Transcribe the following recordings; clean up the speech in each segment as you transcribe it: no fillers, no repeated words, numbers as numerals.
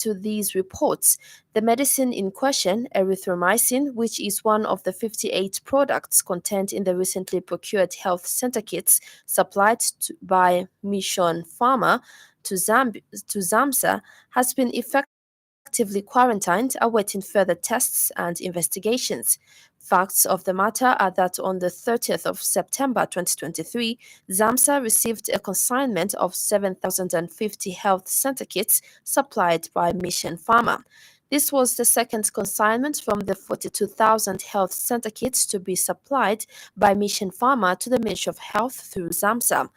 to these reports, the medicine in question, erythromycin, which is one of the 58 products contained in the recently procured health center kits supplied by Mission Pharma to ZAMSA, has been effectively quarantined, awaiting further tests and investigations. Facts of the matter are that on the 30th of September 2023, ZAMSA received a consignment of 7,050 health center kits supplied by Mission Pharma. This was the second consignment from the 42,000 health center kits to be supplied by Mission Pharma to the Ministry of Health through ZAMSA.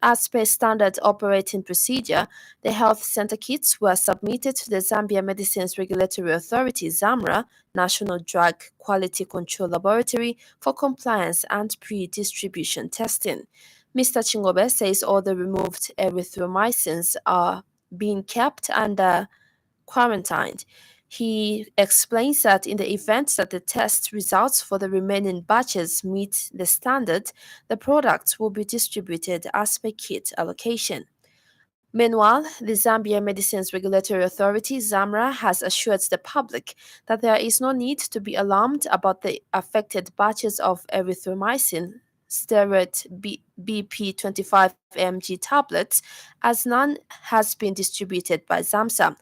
As per standard operating procedure, the health center kits were submitted to the Zambia Medicines Regulatory Authority (ZAMRA) National Drug Quality Control Laboratory for compliance and pre-distribution testing. Mr. Chingobe says all the removed erythromycins are being kept under quarantined. He explains that in the event that the test results for the remaining batches meet the standard, the products will be distributed as per kit allocation. Meanwhile, the Zambia Medicines Regulatory Authority (ZAMRA) has assured the public that there is no need to be alarmed about the affected batches of erythromycin steroid BP 25 mg tablets, as none has been distributed by ZAMSA.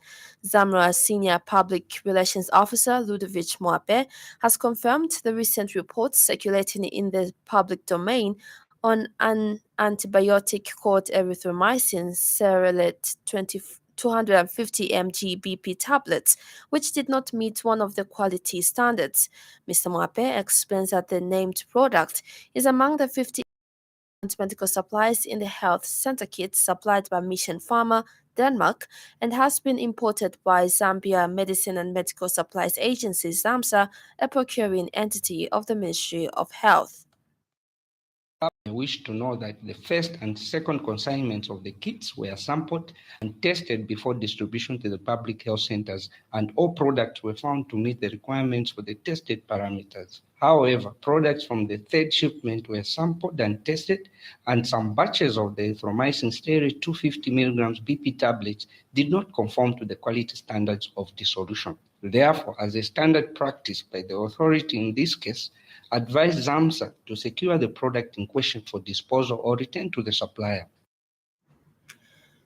ZAMRA's senior public relations officer, JUDITH MWAPE, has confirmed the recent reports circulating in the public domain on an antibiotic called erythromycin steroid 250 mg BP tablets, which did not meet one of the quality standards. Mr. Mwape explains that the named product is among the 50 medical supplies in the health center kits supplied by Mission Pharma, Denmark, and has been imported by Zambia Medicine and Medical Supplies Agency (ZAMSA), a procuring entity of the Ministry of Health. I wish to know that the first and second consignments of the kits were sampled and tested before distribution to the public health centers, and all products were found to meet the requirements for the tested parameters. However, products from the third shipment were sampled and tested, and some batches of the erythromycin steroid 250 mg BP tablets did not conform to the quality standards of dissolution. Therefore, as a standard practice by the authority in this case, advised ZAMSA to secure the product in question for disposal or return to the supplier.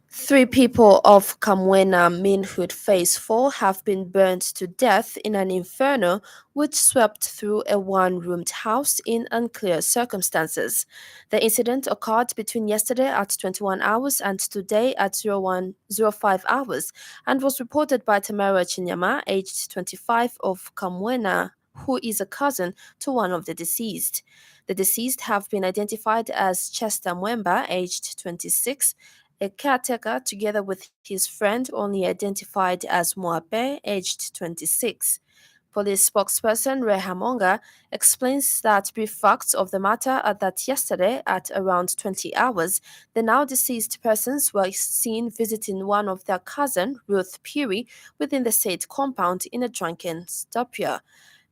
3 people of Kamwena Minhood Phase 4 have been burned to death in an inferno which swept through a one-roomed house in unclear circumstances. The incident occurred between yesterday at 21 hours and today at 01:05 hours and was reported by Tamara Chinyama, aged 25, of Kamwena, who is a cousin to one of the deceased. The deceased have been identified as Chester Mwemba, aged 26, a caretaker, together with his friend, only identified as Mwape, aged 26. Police spokesperson Reha Monga explains that brief facts of the matter are that yesterday at around 20 hours, the now deceased persons were seen visiting one of their cousin, Ruth Piri, within the said compound in a drunken stupor.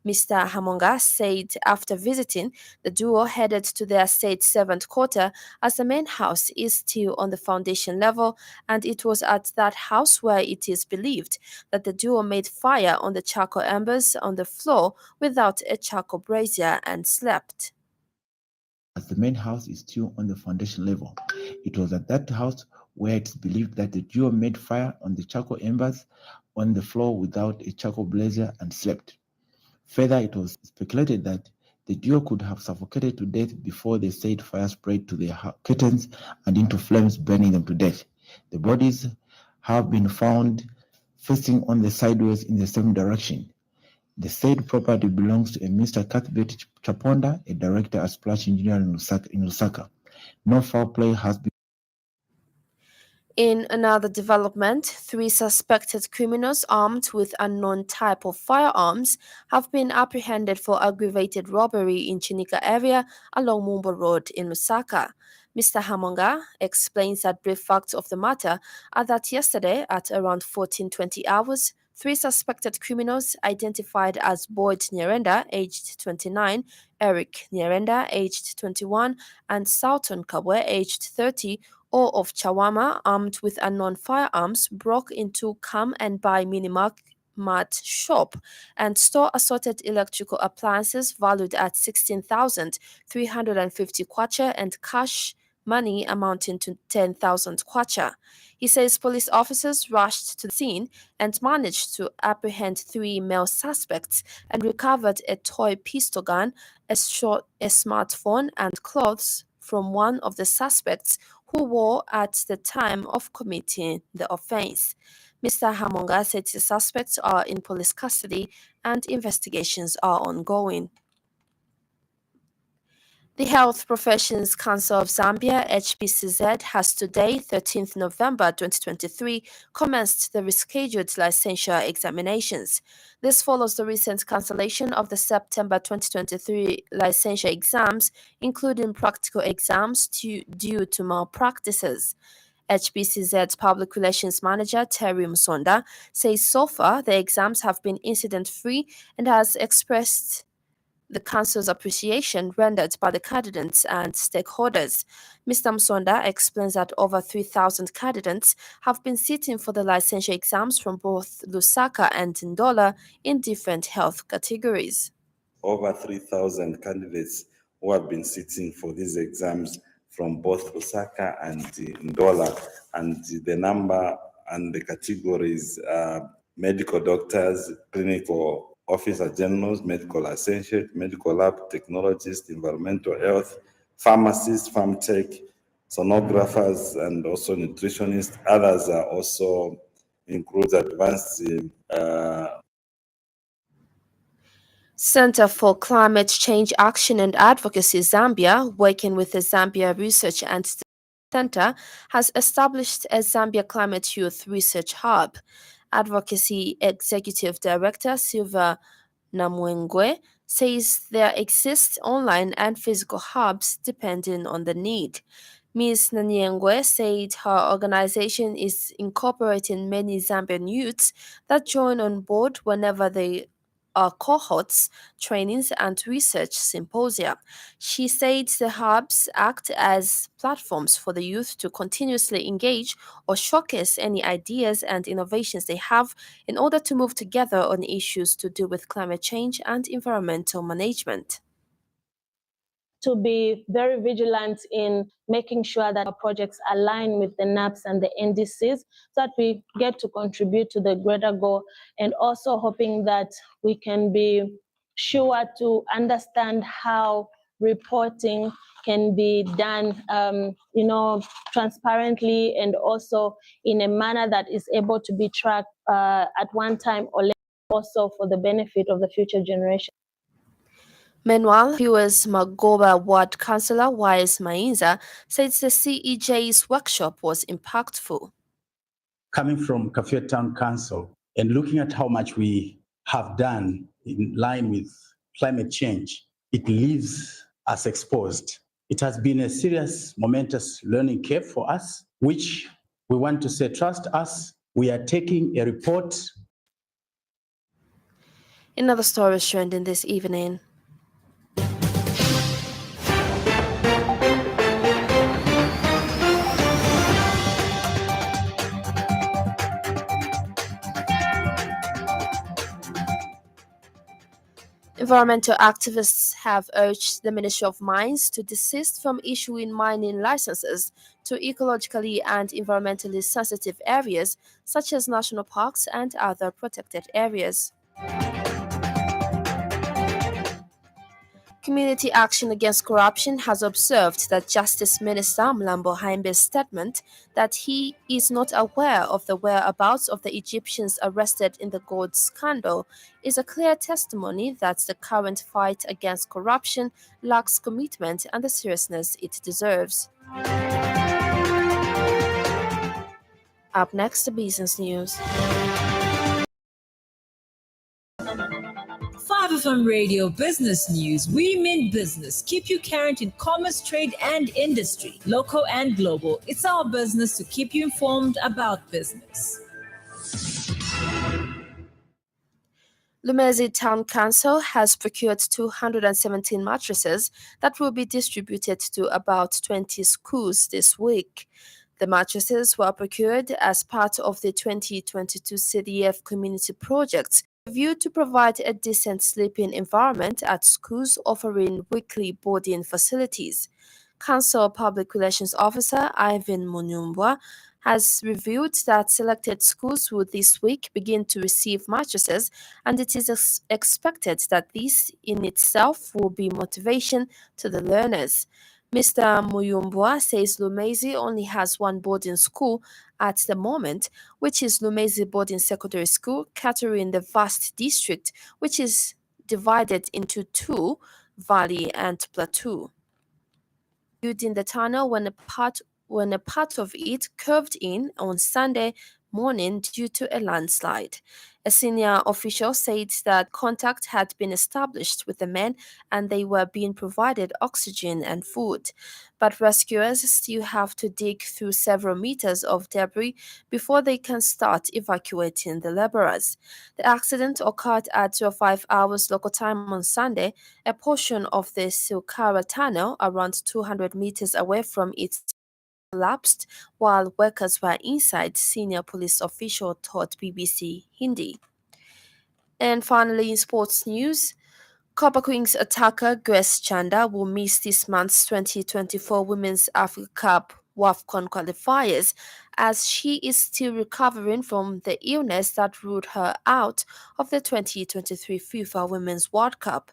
Mr. Hamonga said after visiting, the duo headed to their said servant quarter as the main house is still on the foundation level, and it was at that house where it is believed that the duo made fire on the charcoal embers on the floor without a charcoal brazier and slept. As the main house is still on the foundation level, it was at that house where it's believed that the duo made fire on the charcoal embers on the floor without a charcoal brazier and slept. Further, it was speculated that the duo could have suffocated to death before the said fire spread to their curtains and into flames, burning them to death. The bodies have been found facing on the sideways in the same direction. The said property belongs to a Mr. Cuthbert Chaponda, a director at Splash Engineering in Lusaka. No foul play has been. In another development, 3 suspected criminals armed with unknown type of firearms have been apprehended for aggravated robbery in Chinika area along Mumbo Road in Lusaka. Mr. Hamonga explains that brief facts of the matter are that yesterday at around 14:20 hours, 3 suspected criminals identified as Boyd Nyarenda, aged 29, Eric Nyarenda, aged 21, and Sultan Kabwe, aged 30, of Chawama, armed with unknown firearms, broke into Come and Buy Minimarket shop and stole assorted electrical appliances valued at 16,350 kwacha and cash money amounting to 10,000 kwacha. He says police officers rushed to the scene and managed to apprehend 3 male suspects and recovered a toy pistol gun, a smartphone, and clothes from one of the suspects who wore at the time of committing the offense. Mr. Hamonga said the suspects are in police custody and investigations are ongoing. The Health Professions Council of Zambia, HPCZ, has today, 13th November 2023, commenced the rescheduled licensure examinations. This follows the recent cancellation of the September 2023 licensure exams, including practical exams due to malpractices. HPCZ's Public Relations Manager Terry Musonda says so far the exams have been incident-free and has expressed the Council's appreciation rendered by the candidates and stakeholders. Mr. Musonda explains that over 3,000 candidates have been sitting for the licensure exams from both Lusaka and Ndola in different health categories. Over 3,000 candidates who have been sitting for these exams from both Lusaka and Ndola, and the number and the categories are medical doctors, clinical officer generals, medical associate, medical lab technologists, environmental health, pharmacists, farm tech, sonographers, and also nutritionists. Others are also includes advanced Center for Climate Change Action and Advocacy Zambia, working with the Zambia Research and Center, has established a Zambia Climate Youth Research Hub. Advocacy Executive Director Silva Namwengwe says there exist online and physical hubs depending on the need. Ms. Nanyengwe said her organization is incorporating many Zambian youths that join on board whenever they are cohorts, trainings, and research symposia. She said the hubs act as platforms for the youth to continuously engage or showcase any ideas and innovations they have in order to move together on issues to do with climate change and environmental management. To be very vigilant in making sure that our projects align with the NAPs and the NDCs so that we get to contribute to the greater goal, and also hoping that we can be sure to understand how reporting can be done, transparently, and also in a manner that is able to be tracked at one time or later, also for the benefit of the future generation. Meanwhile, viewers Magoba Ward Councillor Wise Mainza says the CEJ's workshop was impactful. Coming from Kafue Town Council and looking at how much we have done in line with climate change, it leaves us exposed. It has been a serious, momentous learning curve for us, which we want to say, trust us, we are taking a report. In other stories trending this evening, environmental activists have urged the Ministry of Mines to desist from issuing mining licenses to ecologically and environmentally sensitive areas such as national parks and other protected areas. Community Action Against Corruption has observed that Justice Minister Mlambo Haimbe's statement that he is not aware of the whereabouts of the Egyptians arrested in the gold scandal is a clear testimony that the current fight against corruption lacks commitment and the seriousness it deserves. Up next, the business news. 5FM Radio Business News. We mean business. Keep you current in commerce, trade, and industry, local and global. It's our business to keep you informed about business. Lumezi Town Council has procured 217 mattresses that will be distributed to about 20 schools this week. The mattresses were procured as part of the 2022 CDF community project, viewed to provide a decent sleeping environment at schools offering weekly boarding facilities. Council Public Relations Officer Ivan Munyumbwa has revealed that selected schools will this week begin to receive mattresses, and it is expected that this in itself will be motivation to the learners. Mr. Muyumbwa says Lumezi only has one boarding school at the moment, which is Lumezi Boarding Secondary School, catering the vast district, which is divided into two, Valley and Plateau. In the tunnel when a part of it curved in on Sunday morning due to a landslide. A senior official said that contact had been established with the men and they were being provided oxygen and food. But rescuers still have to dig through several meters of debris before they can start evacuating the laborers. The accident occurred at 05 hours local time on Sunday. A portion of the Silkara tunnel, around 200 meters away from its collapsed while workers were inside, senior police official told BBC Hindi. And finally, in sports news, Copper Queens attacker Grace Chanda will miss this month's 2024 Women's Africa Cup WAFCON qualifiers as she is still recovering from the illness that ruled her out of the 2023 FIFA Women's World Cup.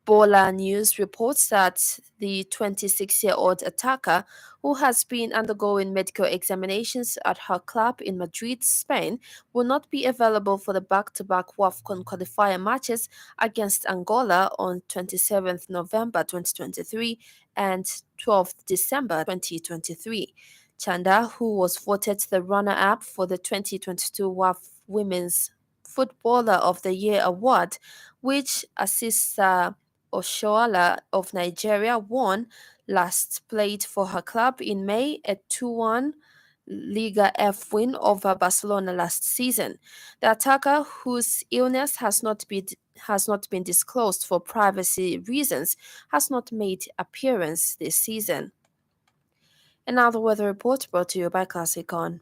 Bola News reports that the 26-year-old attacker, who has been undergoing medical examinations at her club in Madrid, Spain, will not be available for the back-to-back WAFCON qualifier matches against Angola on 27th November 2023 and 12th December 2023. Chanda, who was voted the runner-up for the 2022 WAF Women's Footballer of the Year award, which Asisa Oshoala of Nigeria won, last played for her club in May, a 2-1 Liga F win over Barcelona last season. The attacker, whose illness has not been disclosed for privacy reasons, has not made appearance this season. And now the weather report brought to you by Classicon.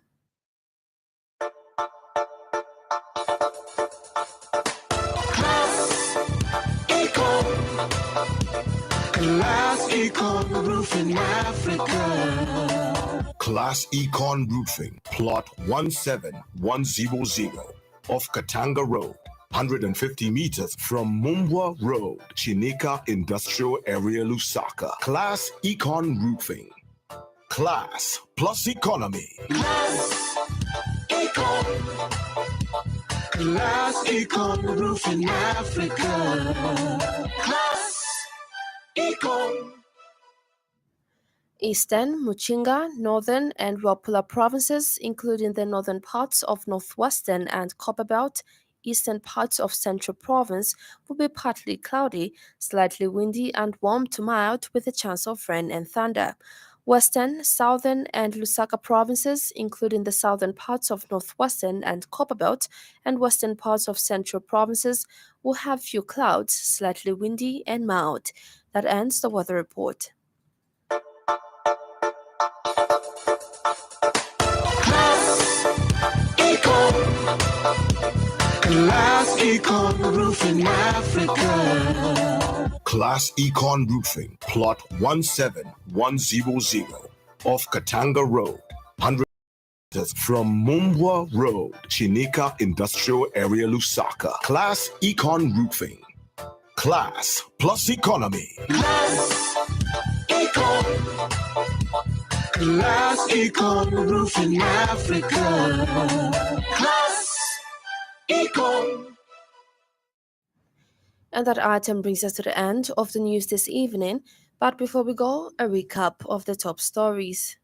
Class Econ Roofing Africa. Class Econ Roofing, plot 17100 off Katanga Road, 150 meters from Mumbwa Road, Chinika Industrial Area, Lusaka. Class Econ Roofing. Class plus economy. Class Econ. Class Econ Roofing Africa. Class Econ. Eastern, Muchinga, Northern, and Rwapula provinces, including the northern parts of Northwestern and Copperbelt, eastern parts of Central Province, will be partly cloudy, slightly windy, and warm to mild with a chance of rain and thunder. Western, Southern, and Lusaka provinces, including the southern parts of Northwestern and Copperbelt, and western parts of Central Provinces, will have few clouds, slightly windy, and mild. That ends the weather report. Class Econ Roofing Africa. Class Econ Roofing, plot 17100 off Katanga Road, 100 meters from Mumbwa Road, Chinika Industrial Area, Lusaka. Class Econ Roofing. Class plus economy. Class Econ. Class Econ Roofing Africa. Class Econ. And that item brings us to the end of the news this evening. But before we go, a recap of the top stories.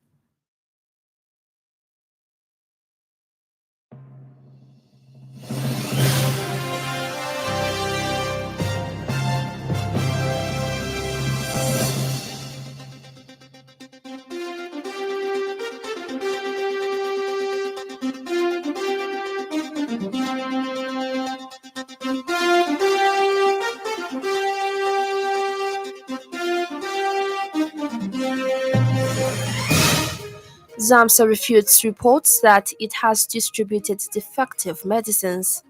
Zamsa refutes reports that it has distributed defective medicines.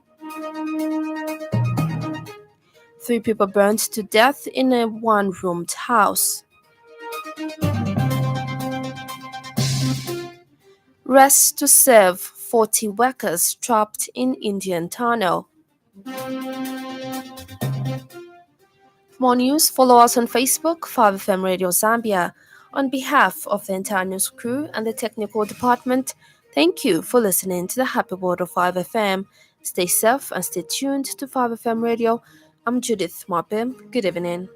3 people burned to death in a one-roomed house. Rest to serve 40 workers trapped in Indian tunnel. For more news, follow us on Facebook, 5FM Radio Zambia. On behalf of the entire news crew and the technical department, thank you for listening to the Happy World of 5FM. Stay safe and stay tuned to 5FM Radio. I'm Judith MWAPE. Good evening.